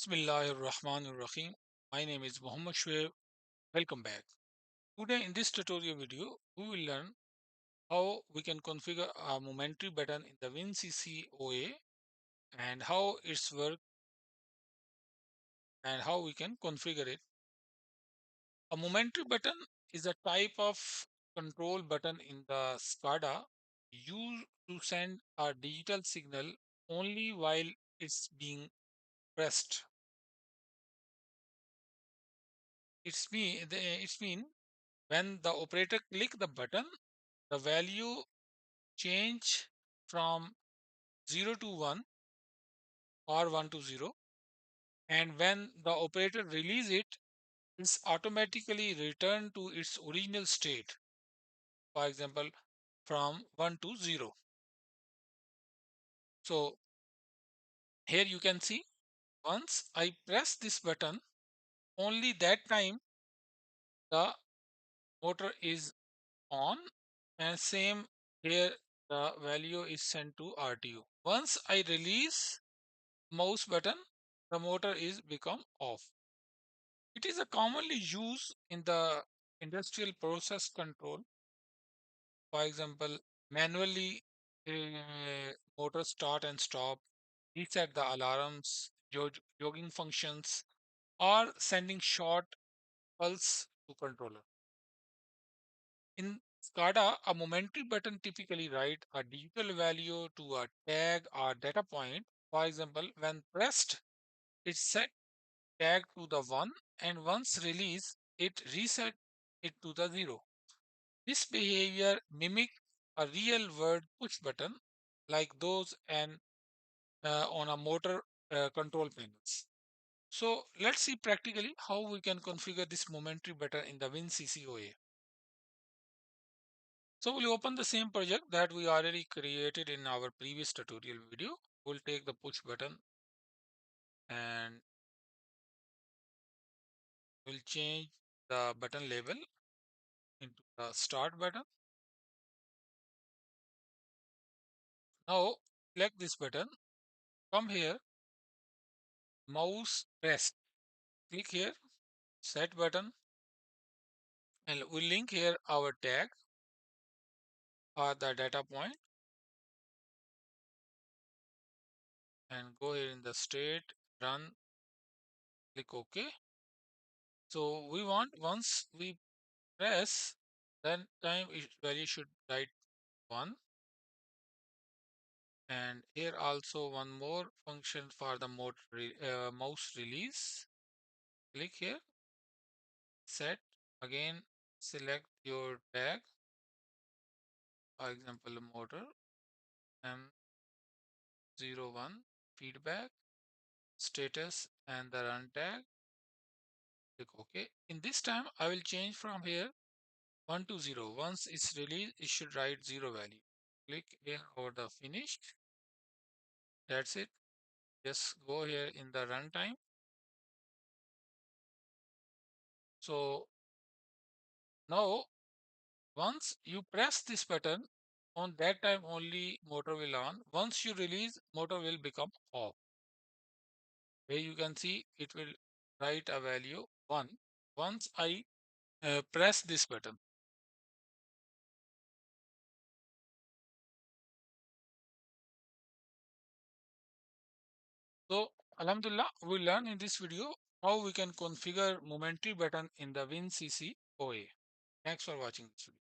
Bismillahirrahmanirrahim. My name is Muhammad Shoaib. Welcome back. Today in this tutorial video, we will learn how we can configure a momentary button in the WinCC OA and how it's work and how we can configure it. A momentary button is a type of control button in the SCADA used to send a digital signal only while it's being pressed. It's mean when the operator click the button, the value change from 0 to 1 or 1 to 0, and when the operator release it, it's automatically returned to its original state, for example from 1 to 0. So here you can see, once I press this button, only that time the motor is on, and same here the value is sent to RTU. Once I release mouse button, the motor is become off. It is a commonly used in the industrial process control. For example, manually motor start and stop, reset the alarms, jogging functions, or sending short pulse to controller. In SCADA, a momentary button typically write a digital value to a tag or data point. For example, when pressed, it set tag to the 1, and once released, it reset it to the 0. This behavior mimics a real world push button like those on a motor control panels. So let's see practically how we can configure this momentary button in the WinCC OA. So we'll open the same project that we already created in our previous tutorial video. We'll take the push button and we'll change the button label into the start button. Now select this button, come here, mouse press, click here, set button, and we'll link here our tag or the data point and go here in the state, run, click OK. So we want once we press, then time value should write 1. And here also one more function for the mouse release. Click here, set, again select your tag, for example motor M01 feedback, status, and the run tag. Click OK. In this time I will change from here 1 to 0. Once it's released, it should write 0 value. Click here over the finished. That's it. Just go here in the runtime. So now once you press this button, on that time only motor will on. Once you release, motor will become off. Here you can see it will write a value 1 once I press this button. So Alhamdulillah, we learn in this video how we can configure momentary button in the WinCC OA. Thanks for watching this video.